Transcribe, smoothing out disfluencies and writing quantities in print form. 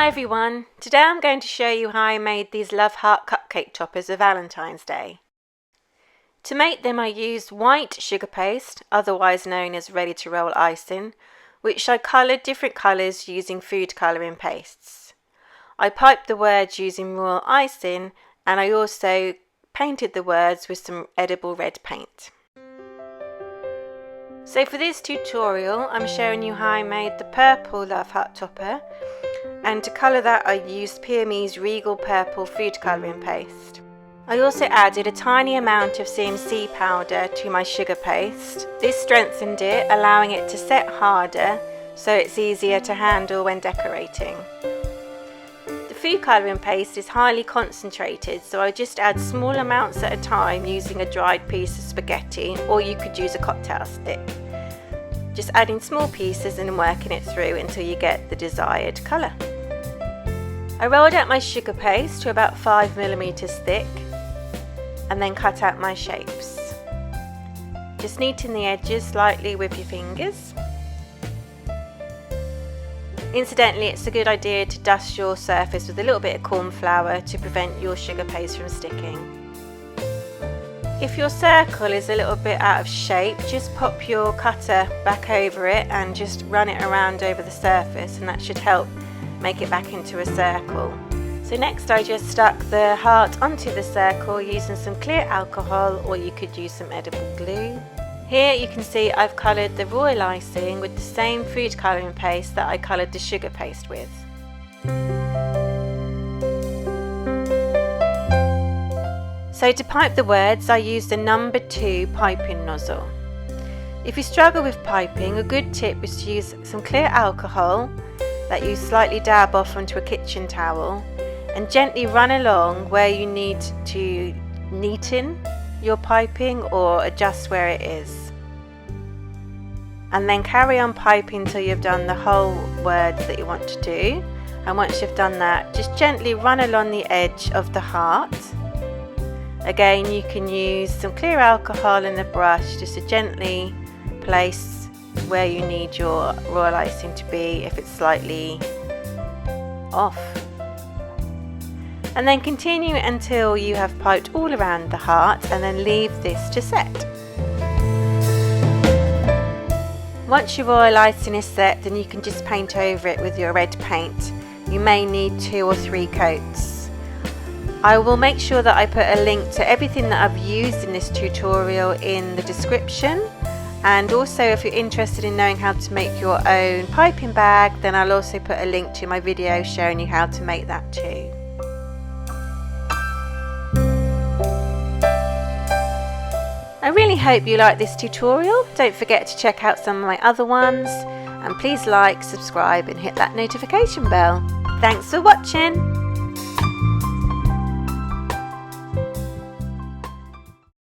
Hi everyone, today I'm going to show you how I made these love heart cupcake toppers for Valentine's Day. To make them I used white sugar paste, otherwise known as ready to roll icing, which I coloured different colours using food colouring pastes. I piped the words using royal icing and I also painted the words with some edible red paint. So for this tutorial I'm showing you how I made the purple love heart topper, and to colour that I used PME's Regal Purple food colouring paste. I also added a tiny amount of CMC powder to my sugar paste. This strengthened it, allowing it to set harder so it's easier to handle when decorating. The food colouring paste is highly concentrated, so I just add small amounts at a time using a dried piece of spaghetti, or you could use a cocktail stick. Just adding small pieces and working it through until you get the desired colour. I rolled out my sugar paste to about 5mm thick and then cut out my shapes. Just kneading the edges slightly with your fingers. Incidentally, it's a good idea to dust your surface with a little bit of corn flour to prevent your sugar paste from sticking. If your circle is a little bit out of shape, just pop your cutter back over it and just run it around over the surface, and that should help make it back into a circle. So next I just stuck the heart onto the circle using some clear alcohol, or you could use some edible glue. Here you can see I've coloured the royal icing with the same food colouring paste that I coloured the sugar paste with. So to pipe the words I used a number 2 piping nozzle. If you struggle with piping, a good tip is to use some clear alcohol that you slightly dab off onto a kitchen towel and gently run along where you need to neaten your piping or adjust where it is. And then carry on piping until you've done the whole words that you want to do. And once you've done that, just gently run along the edge of the heart. Again, you can use some clear alcohol and a brush just to gently place where you need your royal icing to be if it's slightly off. And then continue until you have piped all around the heart, and then leave this to set. Once your royal icing is set, then you can just paint over it with your red paint. You may need 2 or 3 coats. I will make sure that I put a link to everything that I've used in this tutorial in the description. And also, if you're interested in knowing how to make your own piping bag, then I'll also put a link to my video showing you how to make that too. I really hope you like this tutorial. Don't forget to check out some of my other ones, and please like, subscribe and hit that notification bell. Thanks for watching!